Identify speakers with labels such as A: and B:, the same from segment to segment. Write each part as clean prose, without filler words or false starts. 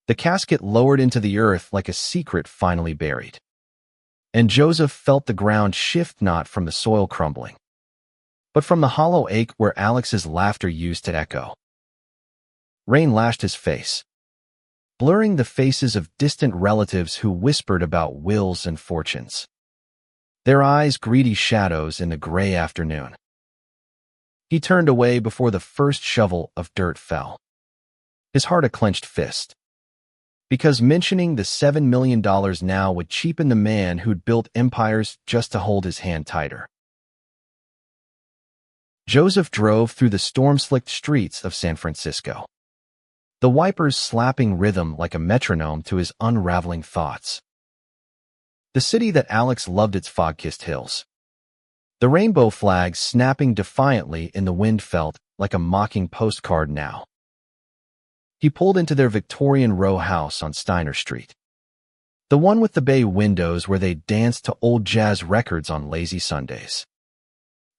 A: The casket lowered into the earth like a secret finally buried. And Joseph felt the ground shift, not from the soil crumbling, but from the hollow ache where Alex's laughter used to echo. Rain lashed his face, blurring the faces of distant relatives who whispered about wills and fortunes, their eyes greedy shadows in the gray afternoon. He turned away before the first shovel of dirt fell, his heart a clenched fist, because mentioning the $7 million now would cheapen the man who'd built empires just to hold his hand tighter. Joseph drove through the storm-slicked streets of San Francisco, the wipers slapping rhythm like a metronome to his unraveling thoughts. The city that Alex loved, its fog-kissed hills, the rainbow flags snapping defiantly in the wind, felt like a mocking postcard now. He pulled into their Victorian row house on Steiner Street, the one with the bay windows where they danced to old jazz records on lazy Sundays,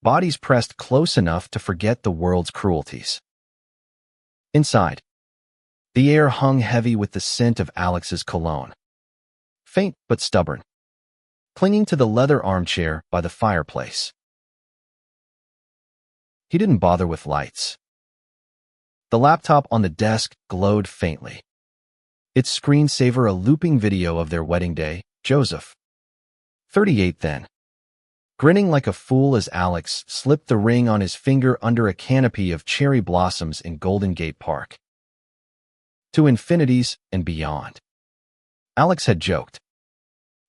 A: bodies pressed close enough to forget the world's cruelties. Inside, the air hung heavy with the scent of Alex's cologne, faint but stubborn, clinging to the leather armchair by the fireplace. He didn't bother with lights. The laptop on the desk glowed faintly, its screensaver a looping video of their wedding day. Joseph, 38 then, grinning like a fool as Alex slipped the ring on his finger under a canopy of cherry blossoms in Golden Gate Park. To infinities and beyond, Alex had joked,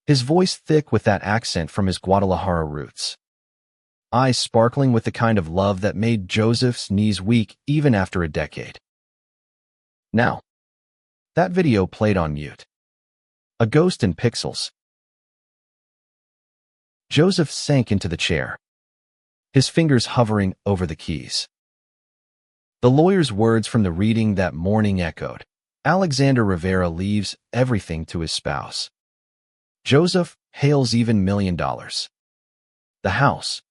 A: his voice thick with that accent from his Guadalajara roots, eyes sparkling with the kind of love that made Joseph's knees weak even after a decade. Now, that video played on mute, a ghost in pixels. Joseph sank into the chair, his fingers hovering over the keys. The lawyer's words from the reading that morning echoed. Alexander Rivera leaves everything to his spouse. Joseph hails even $1 million. The house,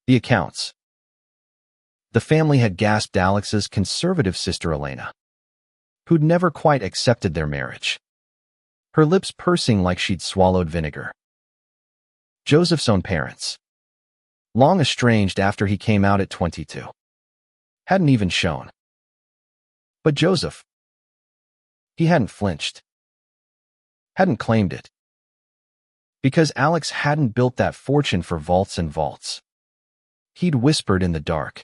A: the accounts. The family had gasped Alex's conservative sister Elena, who'd never quite accepted their marriage, her lips pursing like she'd swallowed vinegar. Joseph's own parents, long estranged after he came out at 22, hadn't even shown. But Joseph, he hadn't flinched, hadn't claimed it, because Alex hadn't built that fortune for vaults and vaults. He'd whispered in the dark,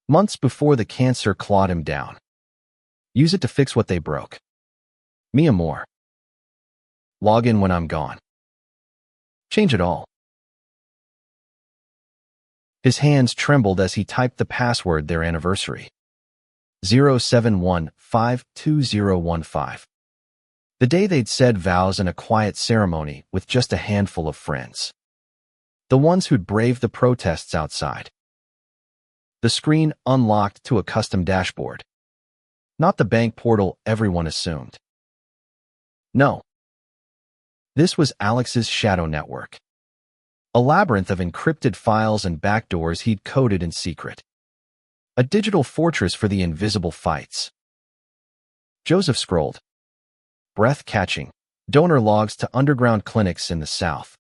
A: months before the cancer clawed him down. Use it to fix what they broke. Me amor. Log in when I'm gone. Change it all. His hands trembled as he typed the password, their anniversary. 071-52015. The day they'd said vows in a quiet ceremony with just a handful of friends. The ones who'd braved the protests outside. The screen unlocked to a custom dashboard. Not the bank portal everyone assumed. No. This was Alex's shadow network. A labyrinth of encrypted files and backdoors he'd coded in secret. A digital fortress for the invisible fights. Joseph scrolled, breath-catching, donor logs to underground clinics in the South,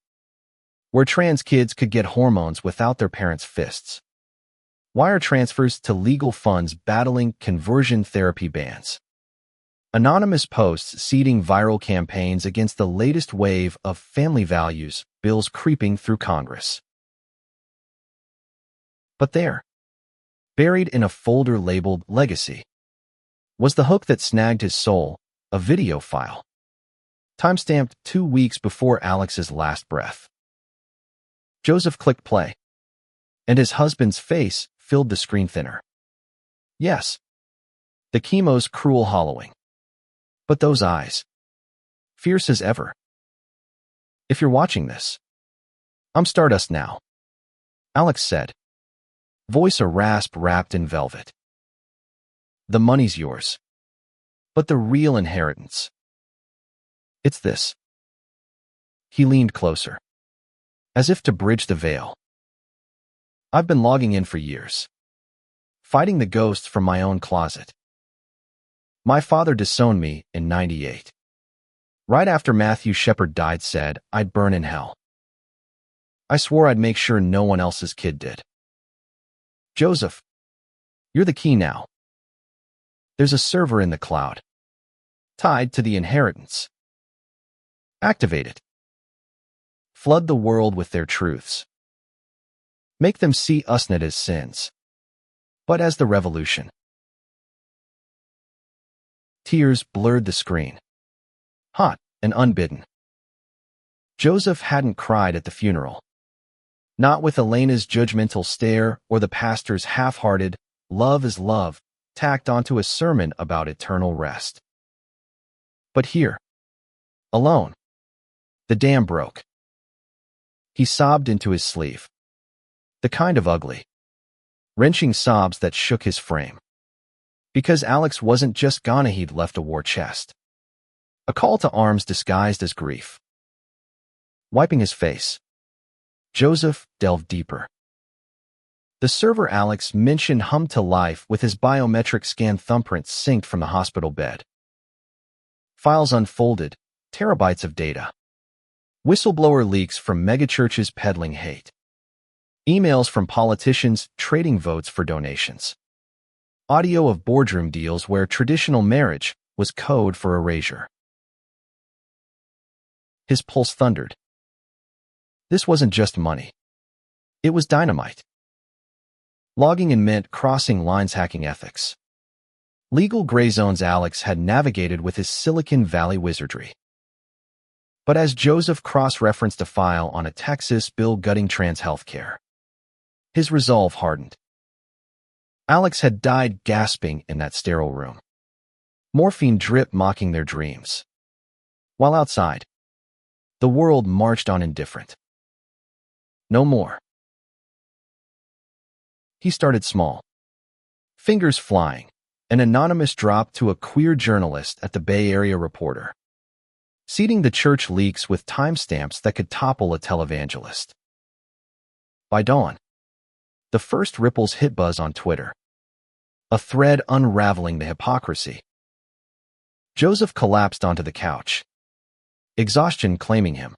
A: where trans kids could get hormones without their parents' fists. Wire transfers to legal funds battling conversion therapy bans. Anonymous posts seeding viral campaigns against the latest wave of family values bills creeping through Congress. But there, buried in a folder labeled Legacy, was the hook that snagged his soul, a video file, timestamped 2 weeks before Alex's last breath. Joseph clicked play, and his husband's face filled the screen thinner. Yes, the chemo's cruel hollowing. But those eyes, fierce as ever. If you're watching this, I'm Stardust now, Alex said, voice a rasp wrapped in velvet. The money's yours, but the real inheritance, it's this. He leaned closer, as if to bridge the veil. I've been logging in for years, fighting the ghosts from my own closet. My father disowned me in '98. Right after Matthew Shepard died, said I'd burn in hell. I swore I'd make sure no one else's kid did. Joseph, you're the key now. There's a server in the cloud, tied to the inheritance. Activate it. Flood the world with their truths. Make them see us not as sins, but as the revolution. Tears blurred the screen. Hot and unbidden. Joseph hadn't cried at the funeral. Not with Elena's judgmental stare or the pastor's half-hearted, love is love, tacked onto a sermon about eternal rest. But here, alone, the dam broke. He sobbed into his sleeve. The kind of ugly, wrenching sobs that shook his frame. Because Alex wasn't just gone, he'd left a war chest. A call to arms disguised as grief. Wiping his face, Joseph delved deeper. The server Alex mentioned hummed to life with his biometric scan thumbprints synced from the hospital bed. Files unfolded, terabytes of data. Whistleblower leaks from megachurches peddling hate. Emails from politicians trading votes for donations. Audio of boardroom deals where traditional marriage was code for erasure. His pulse thundered. This wasn't just money. It was dynamite. Logging in meant crossing lines, hacking ethics. Legal gray zones Alex had navigated with his Silicon Valley wizardry. But as Joseph cross-referenced a file on a Texas bill gutting trans healthcare, his resolve hardened. Alex had died gasping in that sterile room. Morphine drip mocking their dreams. While outside, the world marched on indifferent. No more. He started small. Fingers flying, an anonymous drop to a queer journalist at the Bay Area Reporter. Seeding the church leaks with timestamps that could topple a televangelist. By dawn, the first ripples hit buzz on Twitter. A thread unraveling the hypocrisy. Joseph collapsed onto the couch, exhaustion claiming him.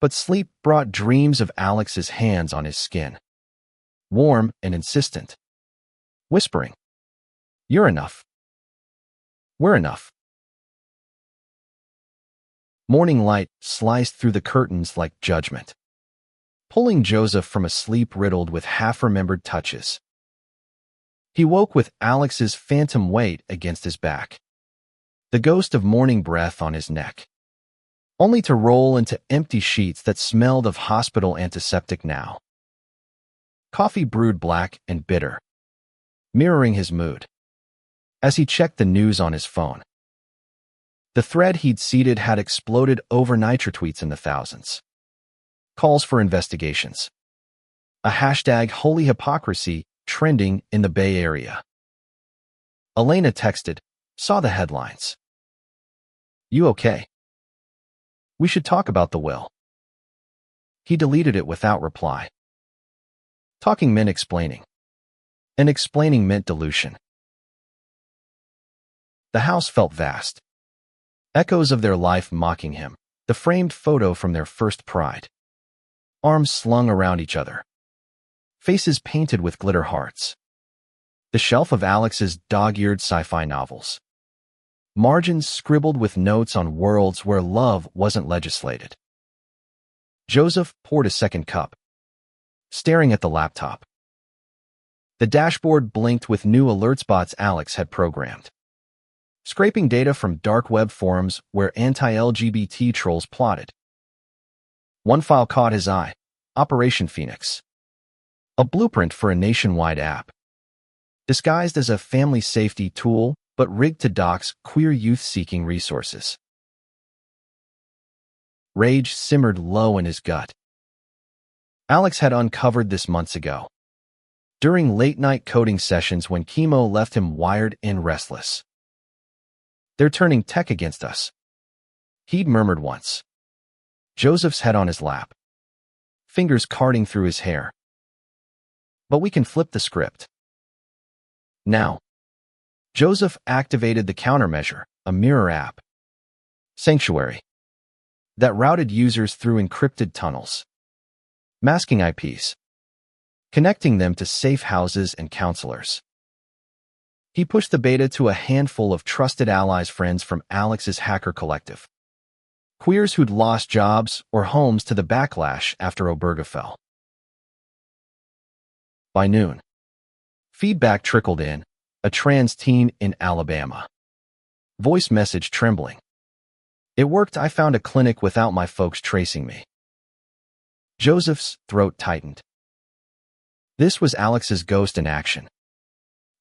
A: But sleep brought dreams of Alex's hands on his skin. Warm and insistent. Whispering, "You're enough. We're enough." Morning light sliced through the curtains like judgment, pulling Joseph from a sleep riddled with half-remembered touches. He woke with Alex's phantom weight against his back, the ghost of morning breath on his neck, only to roll into empty sheets that smelled of hospital antiseptic now. Coffee brewed black and bitter, mirroring his mood. As he checked the news on his phone, the thread he'd seeded had exploded overnight, tweets in the thousands. Calls for investigations. A hashtag holy hypocrisy trending in the Bay Area. Elena texted, saw the headlines. "You okay? We should talk about the will." He deleted it without reply. Talking meant explaining, and explaining meant dilution. The house felt vast. Echoes of their life mocking him, the framed photo from their first pride. Arms slung around each other. Faces painted with glitter hearts. The shelf of Alex's dog-eared sci-fi novels. Margins scribbled with notes on worlds where love wasn't legislated. Joseph poured a second cup, staring at the laptop. The dashboard blinked with new alert spots Alex had programmed. Scraping data from dark web forums where anti-LGBT trolls plotted. One file caught his eye, Operation Phoenix. A blueprint for a nationwide app. Disguised as a family safety tool, but rigged to dox queer youth seeking resources. Rage simmered low in his gut. Alex had uncovered this months ago, during late-night coding sessions when chemo left him wired and restless. "They're turning tech against us," he'd murmured once. Joseph's head on his lap, fingers carding through his hair. "But we can flip the script. Now." Joseph activated the countermeasure, a mirror app, Sanctuary, that routed users through encrypted tunnels, masking IPs, connecting them to safe houses and counselors. He pushed the beta to a handful of trusted allies, friends from Alex's hacker collective, queers who'd lost jobs or homes to the backlash after Oberga fell. By noon, feedback trickled in, a trans teen in Alabama. Voice message trembling. It worked. I found a clinic without my folks tracing me. Joseph's throat tightened. This was Alex's ghost in action.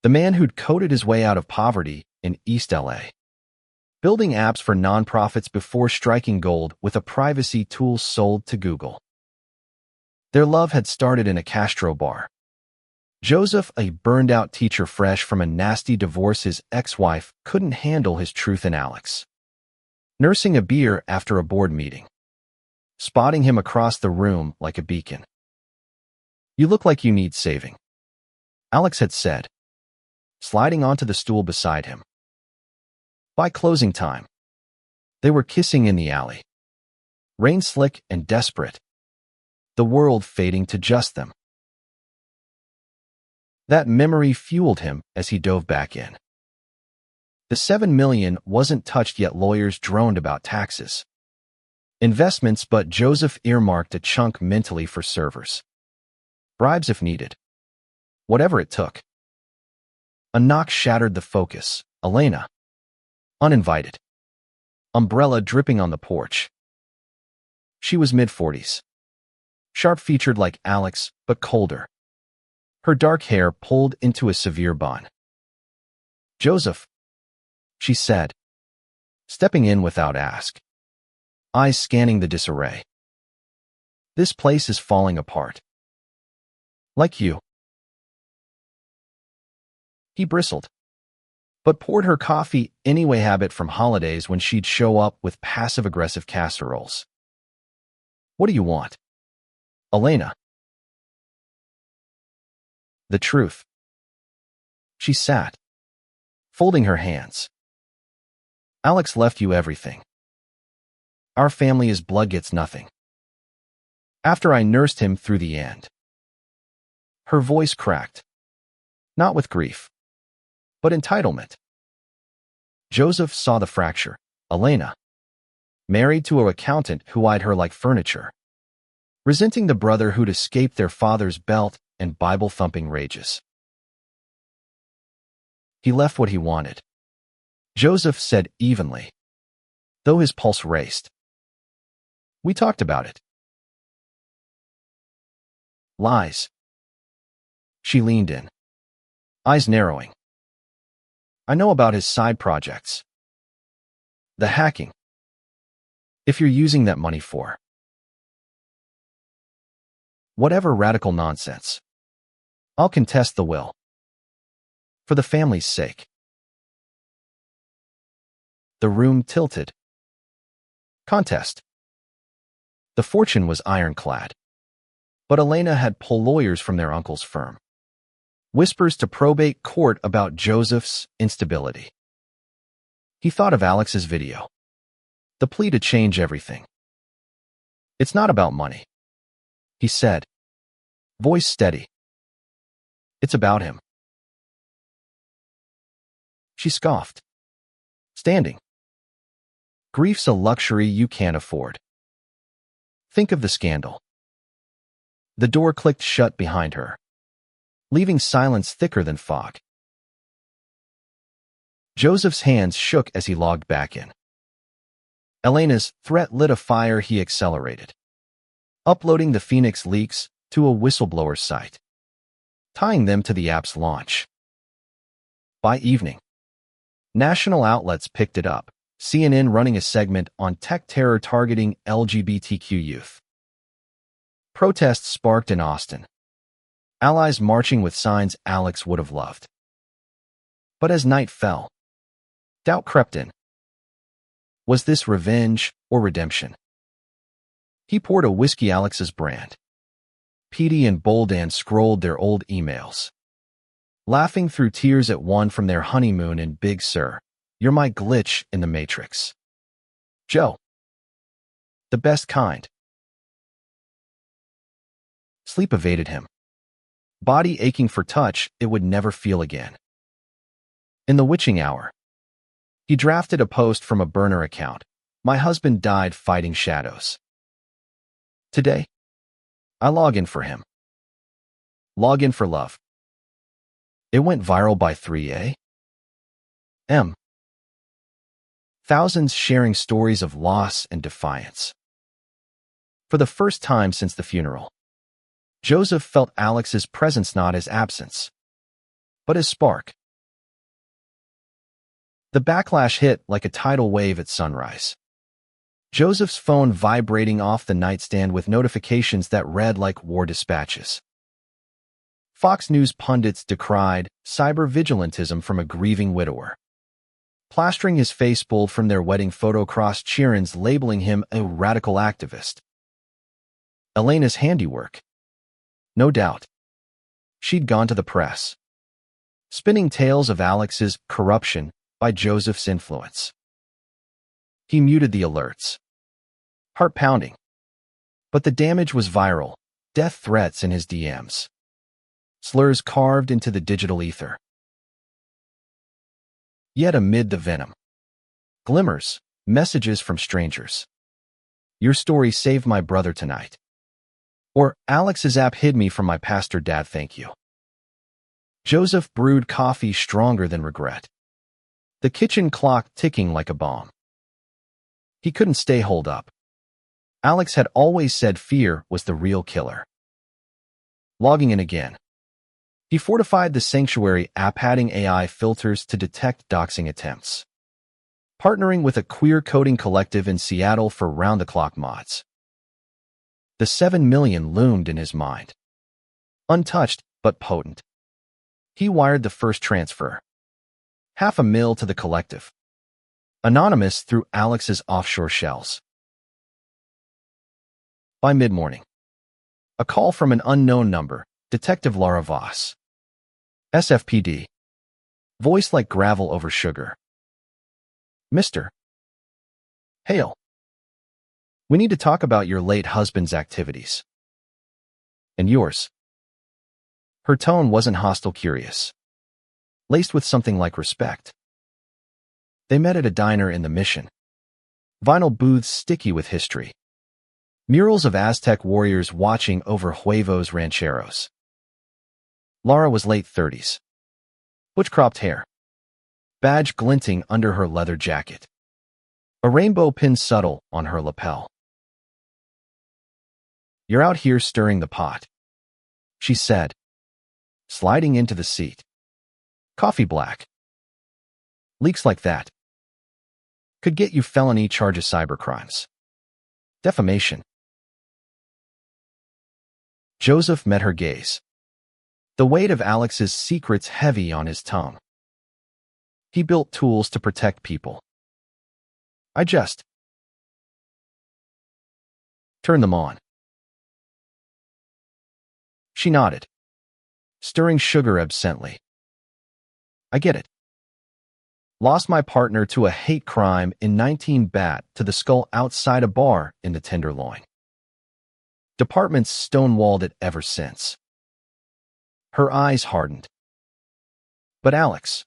A: The man who'd coded his way out of poverty in East LA, building apps for nonprofits before striking gold with a privacy tool sold to Google. Their love had started in a Castro bar. Joseph, a burned-out teacher fresh from a nasty divorce, his ex-wife couldn't handle his truth in Alex. Nursing a beer after a board meeting, spotting him across the room like a beacon. "You look like you need saving," Alex had said, sliding onto the stool beside him. By closing time, they were kissing in the alley, rain slick and desperate, the world fading to just them. That memory fueled him as he dove back in. The $7 million wasn't touched yet. Lawyers droned about taxes, investments, but Joseph earmarked a chunk mentally for servers, bribes if needed, whatever it took. A knock shattered the focus. Elena, uninvited, umbrella dripping on the porch. She was mid-40s, sharp-featured like Alex, but colder. Her dark hair pulled into a severe bun. "Joseph," she said, stepping in without ask, eyes scanning the disarray. "This place is falling apart. Like you." He bristled, but poured her coffee anyway, habit from holidays when she'd show up with passive-aggressive casseroles. "What do you want, Elena?" "The truth." She sat, folding her hands. "Alex left you everything. Our family is blood, gets nothing. After I nursed him through the end." Her voice cracked, not with grief, but entitlement. Joseph saw the fracture. Elena, married to an accountant who eyed her like furniture, resenting the brother who'd escaped their father's belt and Bible-thumping rages. "He left what he wanted," Joseph said evenly, though his pulse raced. "We talked about it." "Lies." She leaned in, eyes narrowing. "I know about his side projects. The hacking. If you're using that money for whatever radical nonsense, I'll contest the will. For the family's sake." The room tilted. Contest. The fortune was ironclad, but Elena had pulled lawyers from their uncle's firm. Whispers to probate court about Joseph's instability. He thought of Alex's video, the plea to change everything. "It's not about money," he said, voice steady. "It's about him." She scoffed, standing. "Grief's a luxury you can't afford. Think of the scandal." The door clicked shut behind her, leaving silence thicker than fog. Joseph's hands shook as he logged back in. Elena's threat lit a fire. He accelerated, uploading the Phoenix leaks to a whistleblower site, tying them to the app's launch. By evening, national outlets picked it up, CNN running a segment on tech terror targeting LGBTQ youth. Protests sparked in Austin, allies marching with signs Alex would have loved. But as night fell, doubt crept in. Was this revenge or redemption? He poured a whiskey. Alex's brand, Petey and Boldan scrolled their old emails, laughing through tears at one from their honeymoon in Big Sur. You're my glitch in the Matrix. Joe. The best kind. Sleep evaded him. Body aching for touch it would never feel again. In the witching hour, he drafted a post from a burner account. My husband died fighting shadows. Today, I log in for him. Log in for love. It went viral by 3 a.m. Thousands sharing stories of loss and defiance. For the first time since the funeral, Joseph felt Alex's presence not as absence, but as spark. The backlash hit like a tidal wave at sunrise. Joseph's phone vibrating off the nightstand with notifications that read like war dispatches. Fox News pundits decried cyber-vigilantism from a grieving widower. Plastering his face pulled from their wedding photo cross-Sheeran's labeling him a radical activist. Elena's handiwork. No doubt. She'd gone to the press, spinning tales of Alex's corruption by Joseph's influence. He muted the alerts. Heart pounding. But the damage was viral. Death threats in his DMs. Slurs carved into the digital ether. Yet amid the venom, glimmers, messages from strangers. Your story saved my brother tonight. Or, Alex's app hid me from my pastor dad, thank you. Joseph brewed coffee stronger than regret. The kitchen clock ticking like a bomb. He couldn't stay holed up. Alex had always said fear was the real killer. Logging in again. He fortified the Sanctuary app, adding AI filters to detect doxing attempts. Partnering with a queer coding collective in Seattle for round-the-clock mods. The 7 million loomed in his mind. Untouched, but potent. He wired the first transfer. $500,000 to the collective. Anonymous through Alex's offshore shells. By mid-morning, a call from an unknown number, Detective Laura Voss. SFPD. Voice like gravel over sugar. Mr. Hale. We need to talk about your late husband's activities. And yours. Her tone wasn't hostile, curious, laced with something like respect. They met at a diner in the Mission. Vinyl booths sticky with history. Murals of Aztec warriors watching over huevos rancheros. Laura was late 30s. Butch-cropped hair. Badge glinting under her leather jacket. A rainbow pin subtle on her lapel. You're out here stirring the pot, she said, sliding into the seat. Coffee black. Leaks like that could get you felony charge of cybercrimes. Defamation. Joseph met her gaze. The weight of Alex's secrets heavy on his tongue. He built tools to protect people. I just turned them on. She nodded, stirring sugar absently. I get it. Lost my partner to a hate crime in 19 bat to the skull outside a bar in the Tenderloin. Departments stonewalled it ever since. Her eyes hardened. But Alex.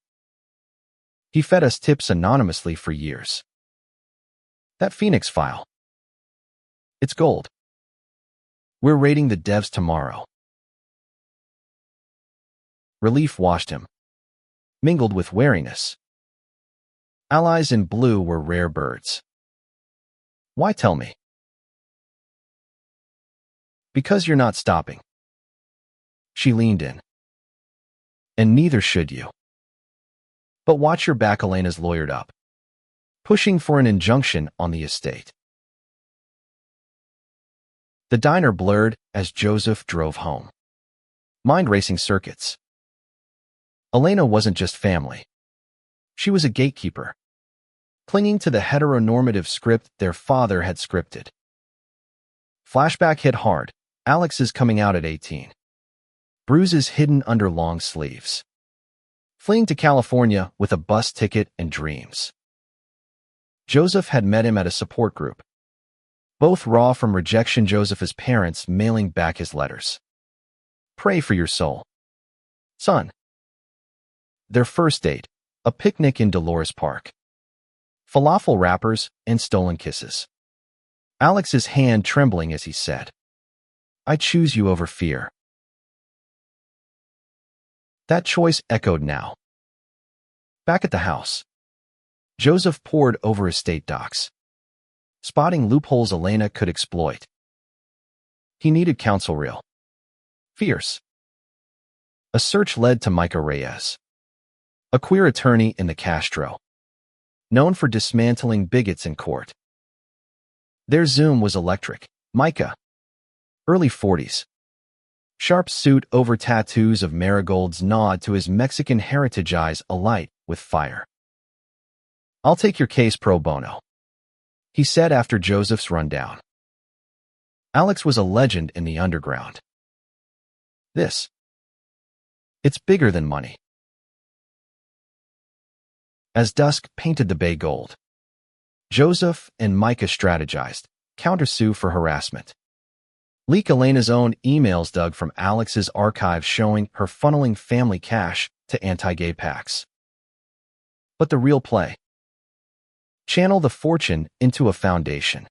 A: He fed us tips anonymously for years. That Phoenix file. It's gold. We're raiding the devs tomorrow. Relief washed him, mingled with wariness. Allies in blue were rare birds. Why tell me? Because you're not stopping. She leaned in. And neither should you. But watch your back, Elena's lawyered up, pushing for an injunction on the estate. The diner blurred as Joseph drove home. Mind-racing circuits. Elena wasn't just family. She was a gatekeeper, clinging to the heteronormative script their father had scripted. Flashback hit hard. Alex is coming out at 18. Bruises hidden under long sleeves. fleeing to California with a bus ticket and dreams. Joseph had met him at a support group. Both raw from rejection, Joseph's parents mailing back his letters. Pray for your soul, son. Their first date, a picnic in Dolores Park. Falafel wrappers and stolen kisses. Alex's hand trembling as he said, I choose you over fear. That choice echoed now. Back at the house, Joseph pored over estate docs, spotting loopholes Elena could exploit. He needed counsel real. Fierce. A search led to Micah Reyes, a queer attorney in the Castro, known for dismantling bigots in court. Their Zoom was electric. Micah, early 40s. Sharp suit over tattoos of marigolds nod to his Mexican heritage, eyes alight with fire. I'll take your case pro bono, he said after Joseph's rundown. Alex was a legend in the underground. It's bigger than money. As dusk painted the bay gold, Joseph and Micah strategized, countersue for harassment. Leak Elena's own emails dug from Alex's archives showing her funneling family cash to anti-gay PACs. But the real play? Channel the fortune into a foundation.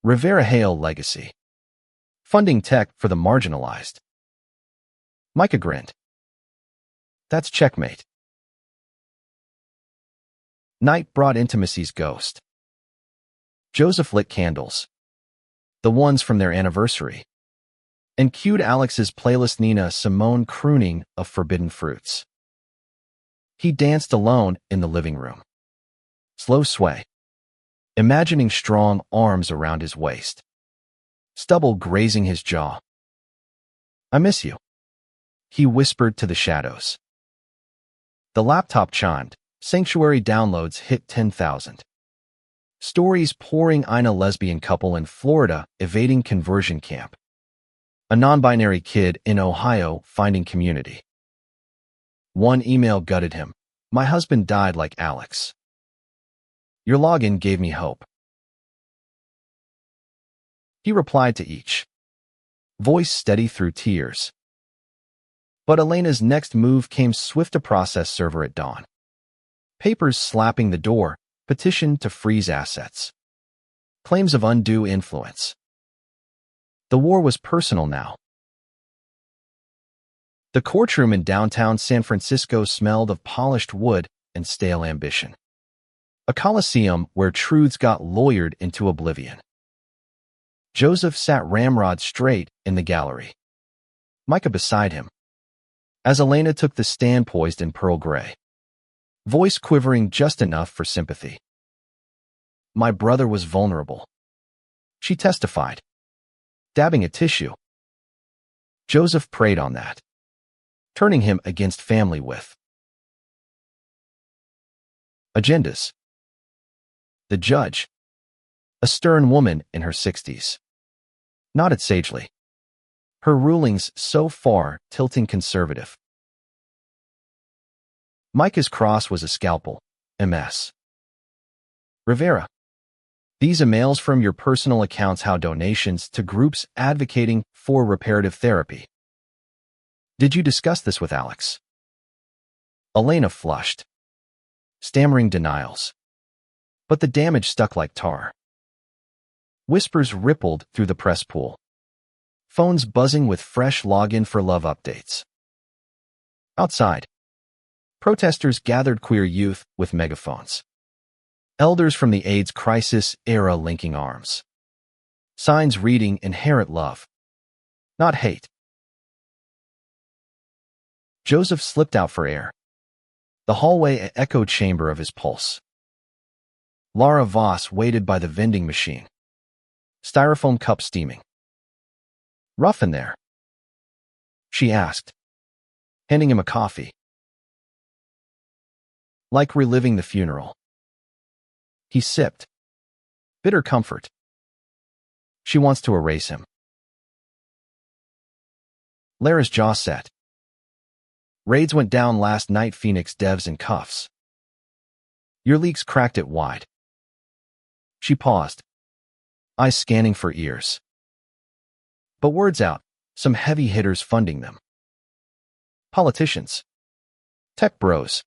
A: Rivera Hale legacy. Funding tech for the marginalized. Micah grinned. That's checkmate. Night brought intimacy's ghost. Joseph lit candles, the ones from their anniversary, and cued Alex's playlist, Nina Simone crooning of Forbidden Fruits. He danced alone in the living room. Slow sway, imagining strong arms around his waist, stubble grazing his jaw. I miss you, he whispered to the shadows. The laptop chimed. Sanctuary downloads hit 10,000. Stories pouring. Ina lesbian couple in Florida evading conversion camp. A non-binary kid in Ohio finding community. One email gutted him. My husband died like Alex. Your login gave me hope. He replied to each, voice steady through tears. But Elena's next move came swift. A process server at dawn. Papers slapping the door, petition to freeze assets. Claims of undue influence. The war was personal now. The courtroom in downtown San Francisco smelled of polished wood and stale ambition. A coliseum where truths got lawyered into oblivion. Joseph sat ramrod straight in the gallery. Micah beside him. As Elena took the stand, poised in pearl gray, voice quivering just enough for sympathy. My brother was vulnerable, she testified, dabbing at tissue. Joseph preyed on that, turning him against family with agendas. The judge, a stern woman in her 60s, nodded sagely, her rulings so far tilting conservative. Micah's cross was a scalpel, MS. Rivera. These emails from your personal accounts, how donations to groups advocating for reparative therapy. Did you discuss this with Alex? Elena flushed, stammering denials. But the damage stuck like tar. Whispers rippled through the press pool. Phones buzzing with fresh login for love updates. Outside, protesters gathered, queer youth with megaphones. Elders from the AIDS crisis era linking arms. Signs reading inherent love, not hate. Joseph slipped out for air. The hallway an echo chamber of his pulse. Lara Voss waited by the vending machine. Styrofoam cup steaming. Rough in there? She asked, handing him a coffee. Like reliving the funeral. He sipped. Bitter comfort. She wants to erase him. Lara's jaw set. Raids went down last night, Phoenix devs in cuffs. Your leaks cracked it wide. She paused, eyes scanning for ears. But word's out, some heavy hitters funding them. Politicians. Tech bros.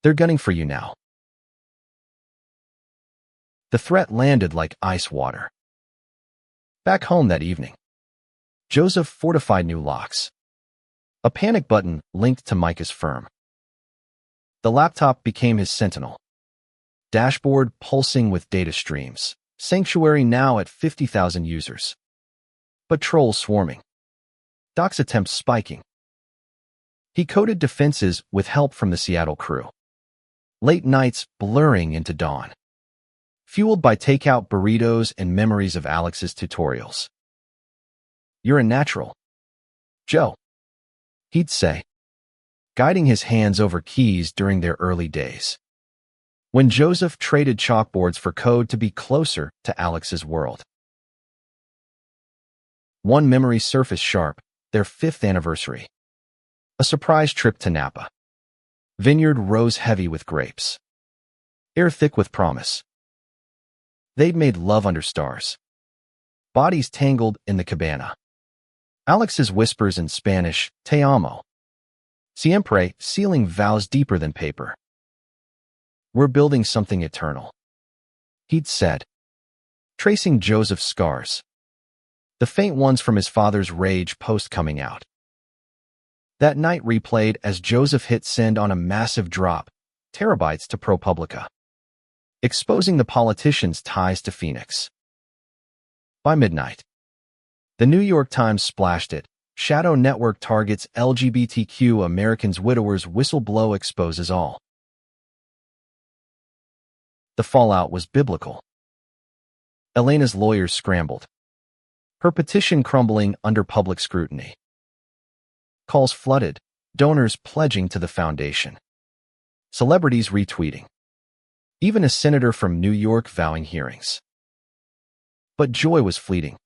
A: They're gunning for you now. The threat landed like ice water. Back home that evening, Joseph fortified new locks. A panic button linked to Micah's firm. The laptop became his sentinel. Dashboard pulsing with data streams. Sanctuary now at 50,000 users. But trolls swarming. Docs attempts spiking. He coded defenses with help from the Seattle crew. Late nights blurring into dawn. Fueled by takeout burritos and memories of Alex's tutorials. You're a natural, Joe, he'd say, guiding his hands over keys during their early days. When Joseph traded chalkboards for code to be closer to Alex's world. One memory surfaced sharp, their 5th anniversary. A surprise trip to Napa. Vineyard rose heavy with grapes. Air thick with promise. They'd made love under stars. Bodies tangled in the cabana. Alex's whispers in Spanish, te amo. Siempre, sealing vows deeper than paper. We're building something eternal, he'd said, tracing Joseph's scars. The faint ones from his father's rage post coming out. That night replayed as Joseph hit send on a massive drop, terabytes to ProPublica, exposing the politicians' ties to Phoenix. By midnight, the New York Times splashed it. Shadow network targets LGBTQ Americans, widowers, whistleblower exposes all. The fallout was biblical. Elena's lawyers scrambled. Her petition crumbling under public scrutiny. Calls flooded, donors pledging to the foundation. Celebrities retweeting. Even a senator from New York vowing hearings. But joy was fleeting.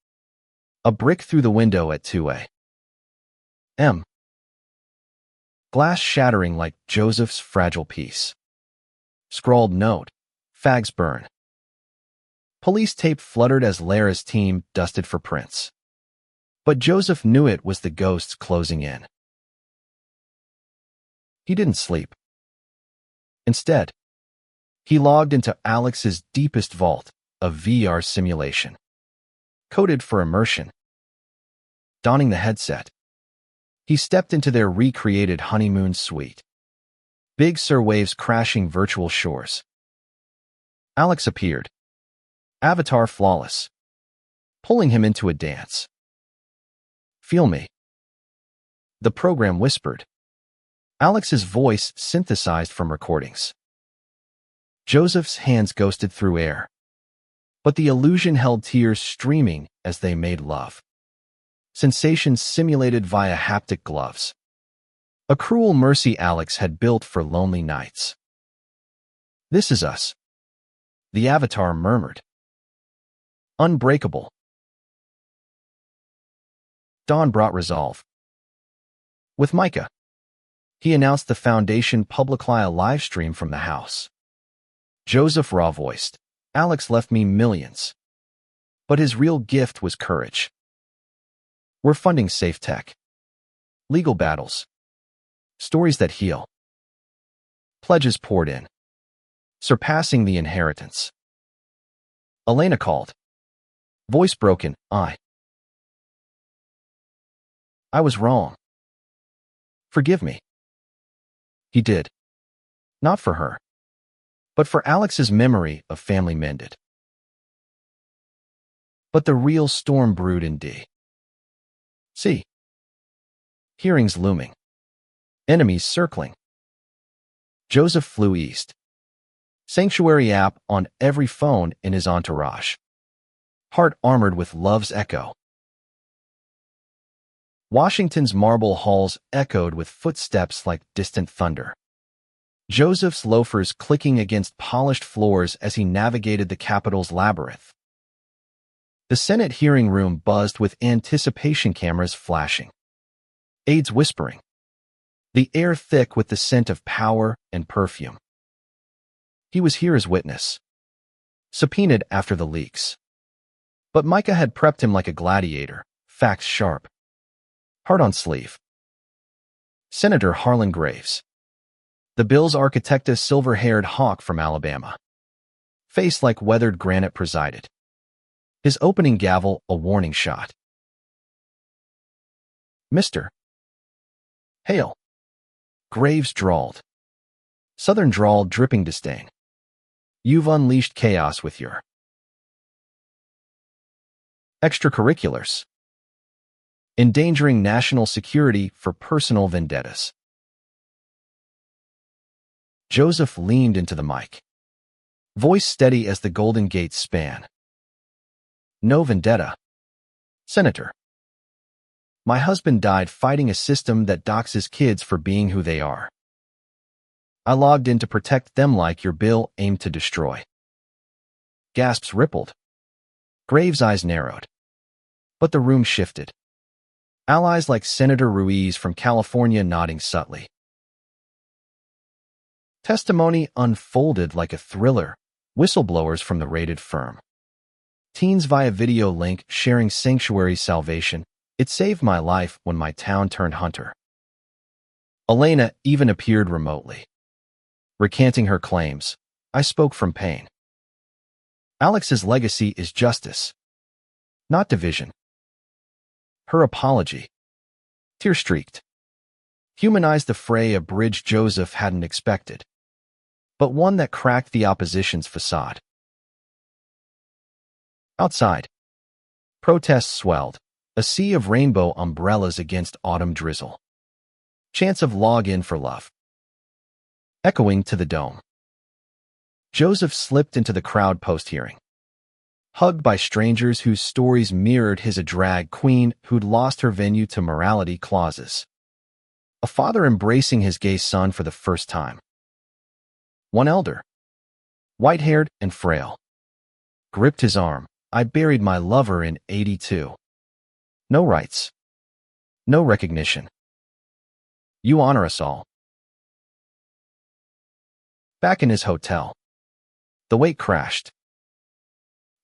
A: A brick through the window at 2 a.m. Glass shattering like Joseph's fragile piece. Scrawled note, fags burn. Police tape fluttered as Lara's team dusted for prints. But Joseph knew it was the ghosts closing in. He didn't sleep. Instead, he logged into Alex's deepest vault, a VR simulation. Coded for immersion. Donning the headset, he stepped into their recreated honeymoon suite. Big Sur waves crashing virtual shores. Alex appeared. Avatar flawless. Pulling him into a dance. Feel me. The program whispered. Alex's voice synthesized from recordings. Joseph's hands ghosted through air. But the illusion held tears streaming as they made love. Sensations simulated via haptic gloves. A cruel mercy Alex had built for lonely nights. This is us. The avatar murmured. Unbreakable. Dawn brought resolve. With Micah, he announced the foundation publicly a live stream from the house. Joseph raw-voiced, Alex left me millions. But his real gift was courage. We're funding safe tech. Legal battles. Stories that heal. Pledges poured in. Surpassing the inheritance. Elena called. Voice broken, I was wrong. Forgive me. He did. Not for her, but for Alex's memory of family mended. But the real storm brewed in D.C. Hearings looming. Enemies circling. Joseph flew east. Sanctuary app on every phone in his entourage. Heart armored with love's echo. Washington's marble halls echoed with footsteps like distant thunder. Joseph's loafers clicking against polished floors as he navigated the Capitol's labyrinth. The Senate hearing room buzzed with anticipation, cameras flashing. Aides whispering. the air thick with the scent of power and perfume. He was here as witness, subpoenaed after the leaks. But Micah had prepped him like a gladiator, facts sharp, heart on sleeve. Senator Harlan Graves, the bill's architect, a silver-haired hawk from Alabama. Face like weathered granite, presided. His opening gavel a warning shot. Mr. Hale, Graves drawled. Southern drawl dripping disdain. You've unleashed chaos with your extracurriculars, endangering national security for personal vendettas. Joseph leaned into the mic, voice steady as the Golden Gate span. No vendetta, Senator. My husband died fighting a system that doxes kids for being who they are. I logged in to protect them like your bill aimed to destroy. Gasps rippled. Graves' eyes narrowed. But the room shifted. Allies like Senator Ruiz from California nodding subtly. Testimony unfolded like a thriller, whistleblowers from the raided firm. Teens via video link sharing sanctuary salvation. It saved my life when my town turned hunter. Elena even appeared remotely. Recanting her claims, I spoke from pain. Alex's legacy is justice, not division. Her apology, tear-streaked, humanized the fray, a bridge Joseph hadn't expected, but one that cracked the opposition's facade. Outside, protests swelled, a sea of rainbow umbrellas against autumn drizzle. Chants of log-in for love, echoing to the dome. Joseph slipped into the crowd post-hearing, hugged by strangers whose stories mirrored his, a drag queen who'd lost her venue to morality clauses, a father embracing his gay son for the first time. One elder, white-haired and frail, gripped his arm. I buried my lover in '82. No rights, no recognition. You honor us all. Back in his hotel, the wait crashed.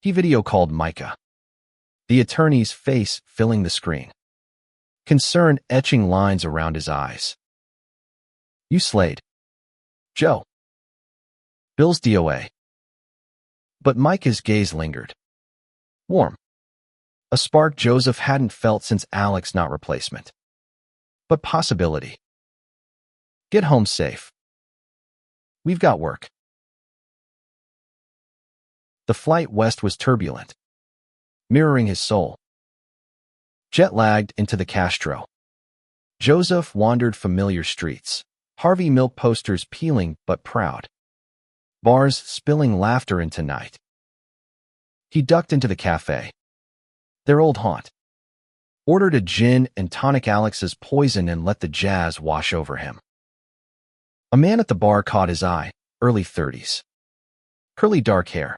A: He video called Micah, the attorney's face filling the screen, concern etching lines around his eyes. You slayed, Joe. Bill's DOA. But Micah's gaze lingered. Warm. A spark Joseph hadn't felt since Alex, not replacement, but possibility. Get home safe. We've got work. The flight west was turbulent, mirroring his soul. Jet-lagged into the Castro, Joseph wandered familiar streets, Harvey Milk posters peeling but proud, bars spilling laughter into night. He ducked into the cafe, their old haunt, ordered a gin and tonic, Alex's poison, and let the jazz wash over him. A man at the bar caught his eye, early 30s. Curly dark hair,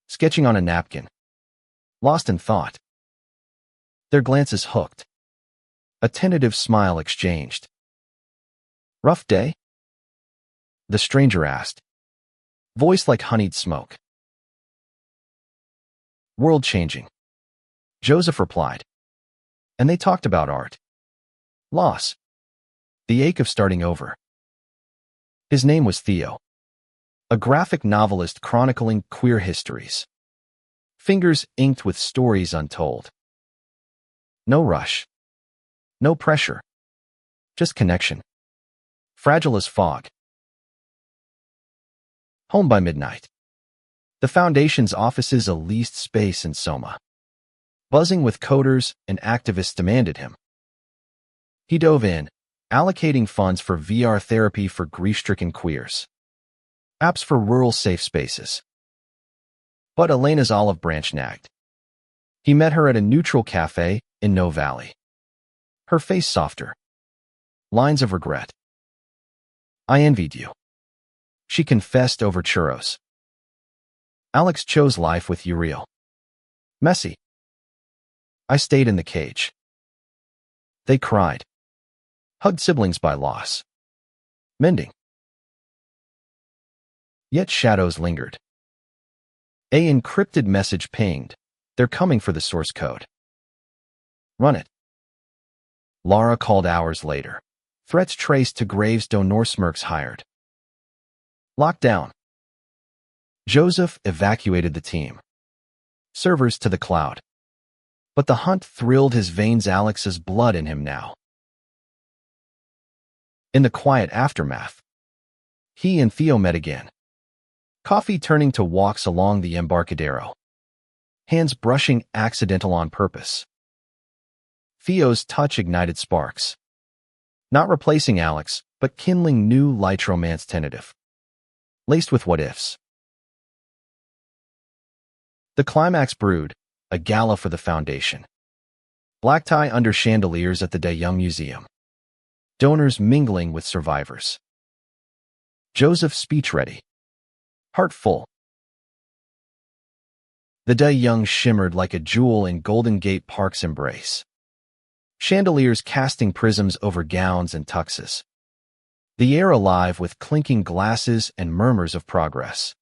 A: sketching on a napkin, lost in thought. Their glances hooked. A tentative smile exchanged. Rough day? The stranger asked, voice like honeyed smoke. World-changing, Joseph replied. And they talked about art, loss, the ache of starting over. His name was Theo, a graphic novelist chronicling queer histories. Fingers inked with stories untold. No rush, no pressure, just connection. Fragile as fog. Home by midnight. The Foundation's offices, a leased space in Soma. Buzzing with coders and activists, demanded him. He dove in, allocating funds for VR therapy for grief-stricken queers. Apps for rural safe spaces. But Elena's olive branch nagged. He met her at a neutral cafe in No Valley. Her face softer. Lines of regret. I envied you, she confessed over churros. Alex chose life with Uriel. Messy. I stayed in the cage. They cried. Hugged siblings by loss. Mending. Yet shadows lingered. A encrypted message pinged. They're coming for the source code. Run it. Lara called hours later. Threats traced to Graves do Norsmerks hired. Lockdown. Joseph evacuated the team. Servers to the cloud. But the hunt thrilled his veins. Alex's blood in him now. In the quiet aftermath, he and Theo met again. Coffee turning to walks along the Embarcadero. Hands brushing accidental on purpose. Theo's touch ignited sparks. Not replacing Alex, but kindling new light romance tentative. Laced with what-ifs. The climax brewed, a gala for the foundation. Black tie under chandeliers at the De Young Museum. Donors mingling with survivors. Joseph speech ready. Heart full. The De Young shimmered like a jewel in Golden Gate Park's embrace. Chandeliers casting prisms over gowns and tuxes. The air alive with clinking glasses and murmurs of progress.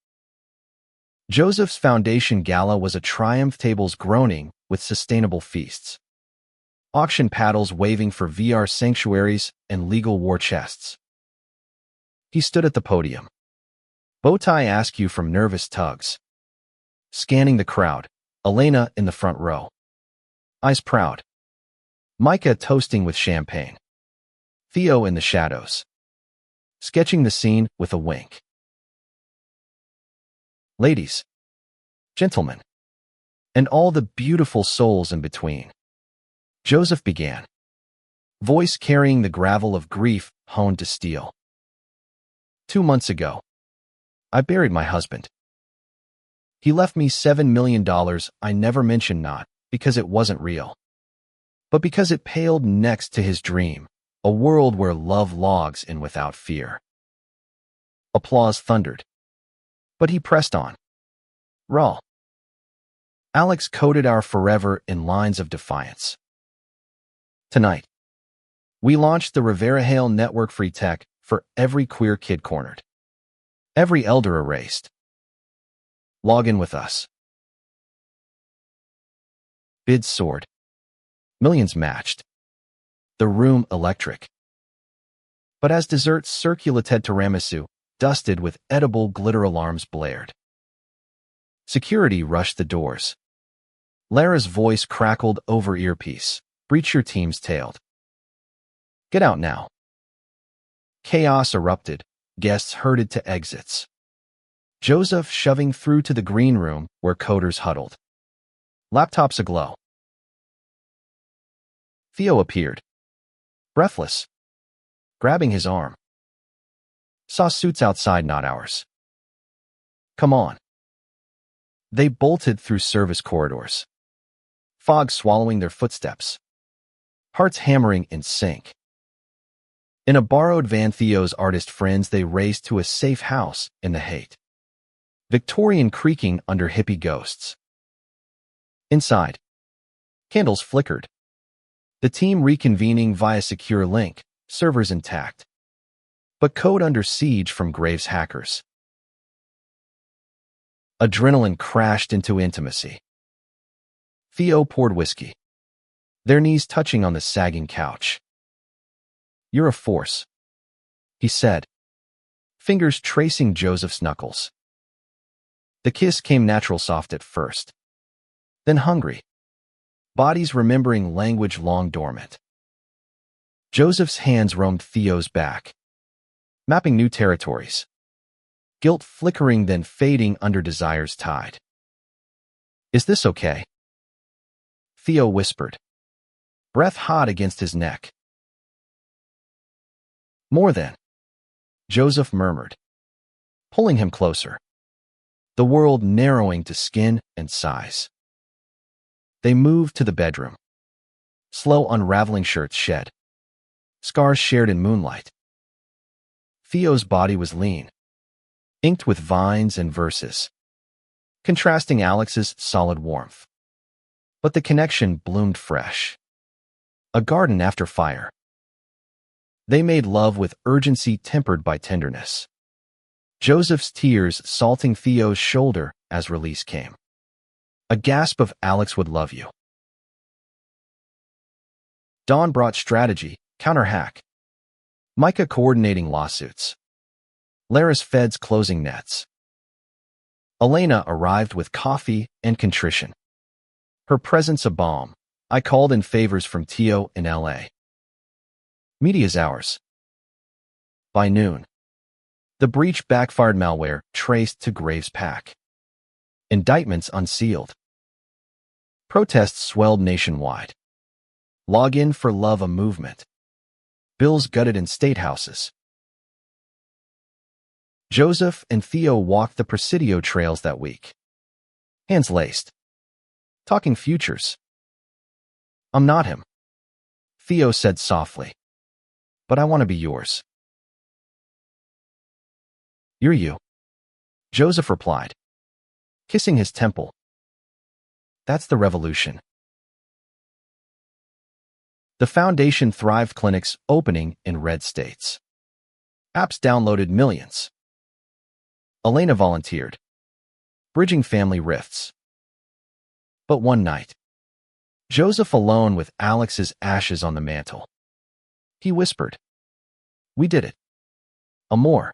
A: Joseph's foundation gala was a triumph, tables groaning with sustainable feasts. Auction paddles waving for VR sanctuaries and legal war chests. He stood at the podium. Bowtie askew from nervous tugs. Scanning the crowd, Elena in the front row. Eyes proud. Micah toasting with champagne. Theo in the shadows. Sketching the scene with a wink. Ladies, gentlemen, and all the beautiful souls in between. Joseph began. Voice carrying the gravel of grief honed to steel. 2 months ago, I buried my husband. He left me $7 million. I never mentioned not because it wasn't real, but because it paled next to his dream, a world where love logs in without fear. Applause thundered. But he pressed on. Raw. Alex coded our forever in lines of defiance. Tonight, we launched the Rivera Hale Network, free tech for every queer kid cornered. Every elder erased. Log in with us. Bids soared. Millions matched. The room electric. But as desserts circulated, tiramisu, dusted with edible glitter, alarms blared. Security rushed the doors. Lara's voice crackled over earpiece. Breach your team's tailed. Get out now. Chaos erupted. Guests herded to exits. Joseph shoving through to the green room where coders huddled. Laptops aglow. Theo appeared. Breathless. Grabbing his arm. Saw suits outside, not ours. Come on. They bolted through service corridors. Fog swallowing their footsteps. Hearts hammering in sync. In a borrowed van, Theo's artist friends, they raced to a safe house in the hate. Victorian creaking under hippie ghosts. Inside, candles flickered. The team reconvening via secure link, servers intact. But code under siege from Graves hackers. Adrenaline crashed into intimacy. Theo poured whiskey. Their knees touching on the sagging couch. You're a force, he said, fingers tracing Joseph's knuckles. The kiss came natural, soft at first, then hungry, bodies remembering language long dormant. Joseph's hands roamed Theo's back, mapping new territories, guilt flickering then fading under desire's tide. Is this okay? Theo whispered, breath hot against his neck. More than, Joseph murmured, pulling him closer, the world narrowing to skin and size. They moved to the bedroom. Slow unraveling, shirts shed. Scars shared in moonlight. Theo's body was lean, inked with vines and verses, contrasting Alex's solid warmth. But the connection bloomed fresh. A garden after fire. They made love with urgency tempered by tenderness. Joseph's tears salting Theo's shoulder as release came. A gasp of "Alex would love you." Dawn brought strategy, counter-hack. Micah coordinating lawsuits. Laris feds closing nets. Elena arrived with coffee and contrition. Her presence a balm. I called in favors from Tio in L.A. Media's hours. By noon. The breach backfired, malware traced to Graves' pack. Indictments unsealed. Protests swelled nationwide. Log in for love a movement. Bills gutted in state houses. Joseph and Theo walked the Presidio trails that week. Hands laced. Talking futures. I'm not him, Theo said softly. But I want to be yours. You're you, Joseph replied, kissing his temple. That's the revolution. The Foundation thrived, clinics opening in red states. Apps downloaded millions. Elena volunteered, bridging family rifts. But one night, Joseph alone with Alex's ashes on the mantle. He whispered, "We did it. Amor."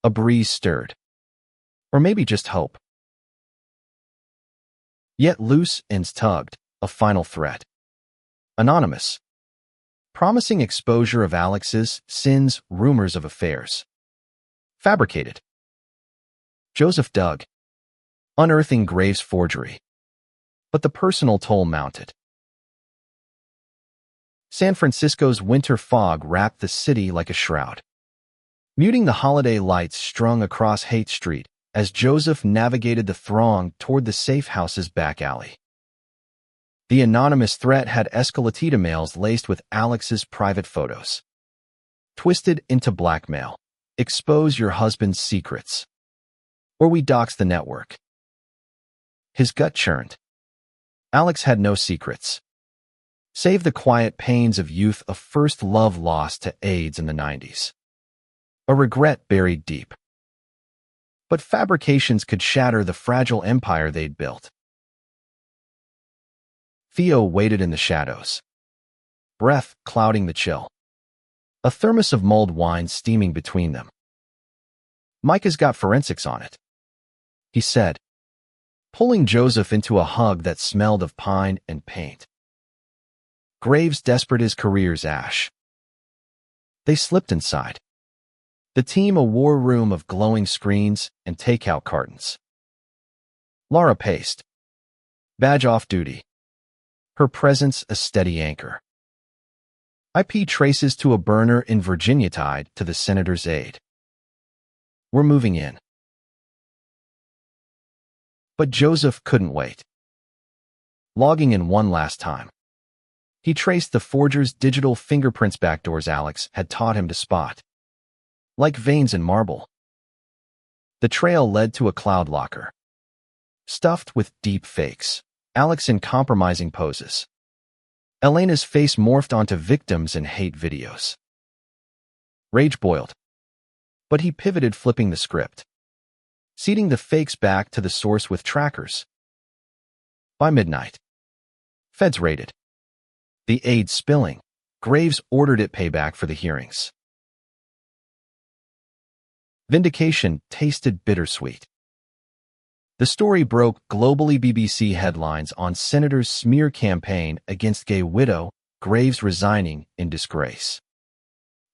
A: A breeze stirred. Or maybe just hope. Yet loose ends tugged, a final threat. Anonymous. Promising exposure of Alex's sins, rumors of affairs. Fabricated. Joseph dug, unearthing Graves' forgery. But the personal toll mounted. San Francisco's winter fog wrapped the city like a shroud, muting the holiday lights strung across Haight Street as Joseph navigated the throng toward the safe house's back alley. The anonymous threat had Escalating emails laced with Alex's private photos. Twisted into blackmail. Expose your husband's secrets. Or we dox the network. His gut churned. Alex had no secrets. Save the quiet pains of youth, a first love lost to AIDS in the 90s. A regret buried deep. But fabrications could shatter the fragile empire they'd built. Theo waited in the shadows, breath clouding the chill. A thermos of mulled wine steaming between them. Micah's got forensics on it, he said, pulling Joseph into a hug that smelled of pine and paint. Graves desperate, his career's ash. They slipped inside. The team a war room of glowing screens and takeout cartons. Laura paced. Badge off duty. Her presence a steady anchor. IP traces to a burner in Virginia tied to the senator's aide. We're moving in. But Joseph couldn't wait. Logging in one last time, he traced the forger's digital fingerprints, backdoors Alex had taught him to spot. Like veins in marble. The trail led to a cloud locker, stuffed with deep fakes, Alex in compromising poses. Elena's face morphed onto victims and hate videos. Rage boiled. But he pivoted, flipping the script, seeding the fakes back to the source with trackers. By midnight, feds raided. The aid spilling. Graves ordered it payback for the hearings. Vindication tasted bittersweet. The story broke globally. BBC headlines on Senator's smear campaign against gay widow, Graves resigning in disgrace.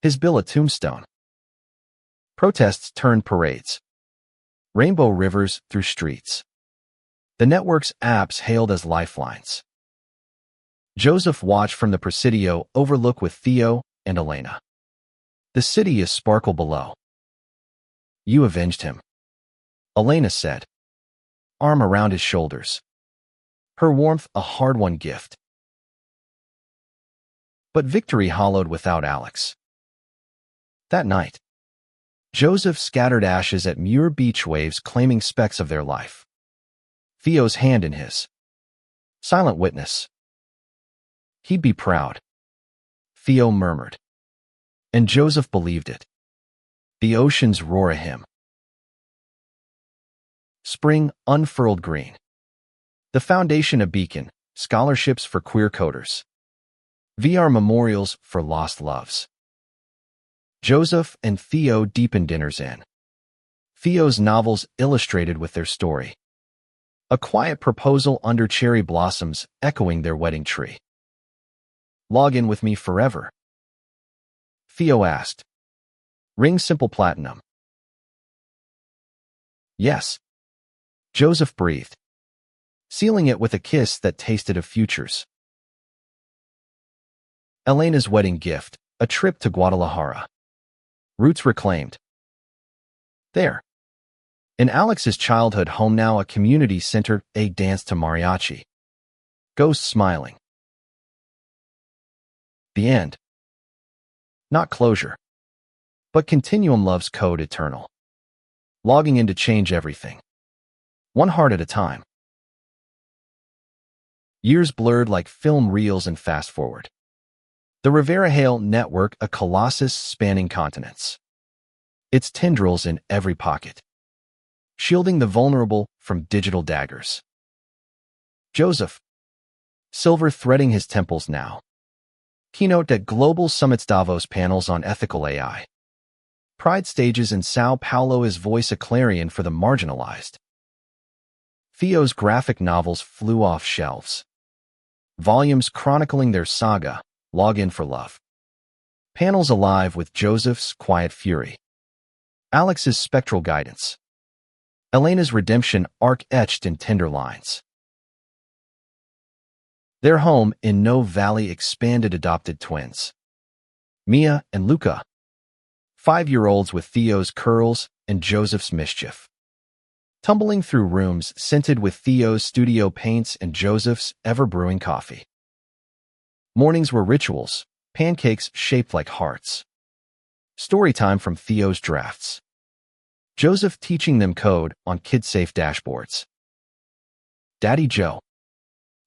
A: His bill a tombstone. Protests turned parades. Rainbow rivers through streets. The network's apps hailed as lifelines. Joseph watched from the Presidio overlook with Theo and Elena. The city is sparkle below. You avenged him, Elena said, arm around his shoulders. Her warmth a hard-won gift. But victory hollowed without Alex. That night, Joseph scattered ashes at Muir beach waves, claiming specks of their life. Theo's hand in his. Silent witness. He'd be proud, Theo murmured. And Joseph believed it. The oceans roar a hymn. Spring unfurled green. The foundation a beacon, scholarships for queer coders. VR memorials for lost loves. Joseph and Theo deepen dinners in. Theo's novels illustrated with their story. A quiet proposal under cherry blossoms echoing their wedding tree. Log in with me forever? Theo asked. Ring simple platinum. Yes. Joseph breathed, sealing it with a kiss that tasted of futures. Elena's wedding gift, a trip to Guadalajara. Roots reclaimed. There. In Alex's childhood home, now a community center, a dance to mariachi. Ghosts smiling. The end. Not closure. But Continuum loves code eternal. Logging in to change everything. One heart at a time. Years blurred like film reels and fast forward. The Rivera Hale network, a colossus spanning continents. Its tendrils in every pocket. Shielding the vulnerable from digital daggers. Joseph. Silver threading his temples now. Keynote at Global Summit's Davos panels on ethical AI. Pride stages in Sao Paulo, his voice a clarion for the marginalized. Theo's graphic novels flew off shelves. Volumes chronicling their saga, Log in for love. Panels alive with Joseph's quiet fury. Alex's spectral guidance. Elena's redemption arc etched in tender lines. Their home in No Valley expanded adopted twins. Mia and Luca. 5-year-olds with Theo's curls and Joseph's mischief. Tumbling through rooms scented with Theo's studio paints and Joseph's ever-brewing coffee. Mornings were rituals, pancakes shaped like hearts. Storytime from Theo's drafts. Joseph teaching them code on kid-safe dashboards. Daddy Joe.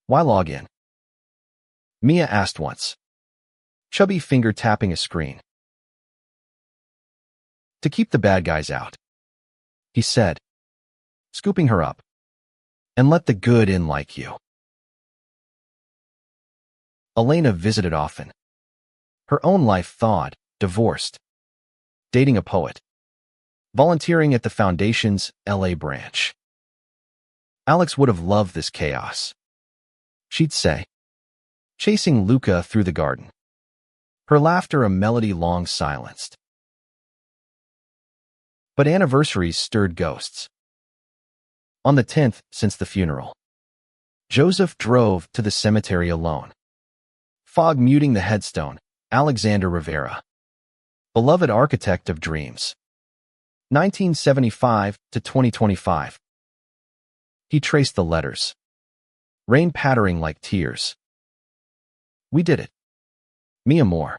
A: Why log in? Mia asked once. Chubby finger tapping a screen. To keep the bad guys out. He said, scooping her up. And let the good in like you. Elena visited often. Her own life thawed, divorced. Dating a poet. Volunteering at the Foundation's LA branch. Alex would have loved this chaos. She'd say. Chasing Luca through the garden. Her laughter a melody long silenced. But anniversaries stirred ghosts. On the 10th since the funeral. Joseph drove to the cemetery alone. Fog muting the headstone, Alexander Rivera. Beloved architect of dreams. 1975 to 2025. He traced the letters. Rain pattering like tears. We did it. Mia Moore.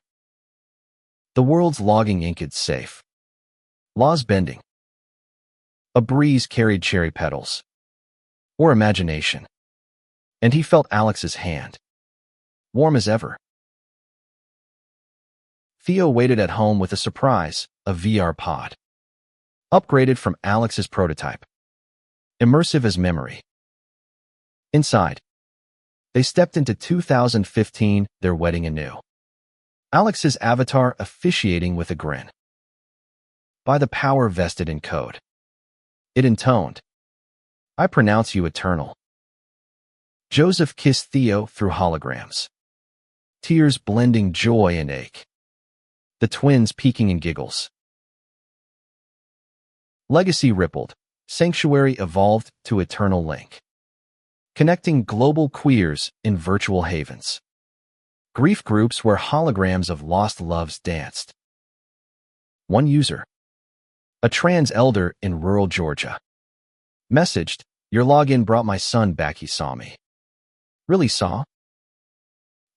A: The world's logging inked safe. Laws bending. A breeze carried cherry petals. Or imagination. And he felt Alex's hand. Warm as ever. Theo waited at home with a surprise, a VR pod. Upgraded from Alex's prototype. Immersive as memory. Inside. They stepped into 2015, their wedding anew. Alex's avatar officiating with a grin. By the power vested in code. It intoned. I pronounce you eternal. Joseph kissed Theo through holograms. Tears blending joy and ache. The twins peeking in giggles. Legacy rippled. Sanctuary evolved to eternal link. Connecting global queers in virtual havens. Grief groups where holograms of lost loves danced. One user. A trans elder in rural Georgia. Messaged, your login brought my son back, he saw me. Really saw?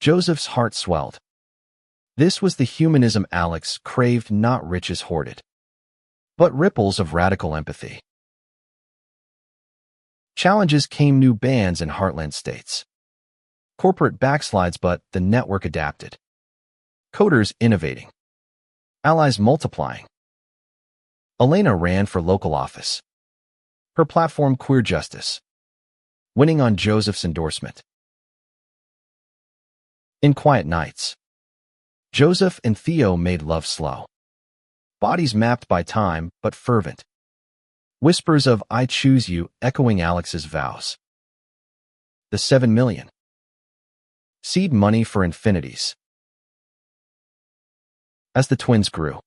A: Joseph's heart swelled. This was the humanism Alex craved, not riches hoarded. But ripples of radical empathy. Challenges came, new bans in heartland states. Corporate backslides, but the network adapted. Coders innovating. Allies multiplying. Elena ran for local office. Her platform queer justice. Winning on Joseph's endorsement. In quiet nights. Joseph and Theo made love slow. Bodies mapped by time, but fervent. Whispers of "I choose you" echoing Alex's vows. The 7 million. Seed money for infinities. As the twins grew,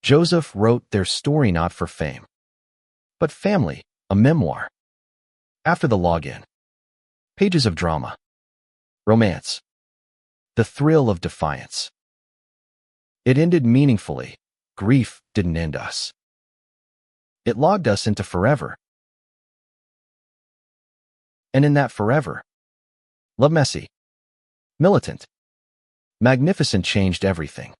A: Joseph wrote their story not for fame, but family, a memoir. After the login, pages of drama, romance, the thrill of defiance. It ended meaningfully. Grief didn't end us. It logged us into forever. And in that forever, love messy, militant, magnificent changed everything.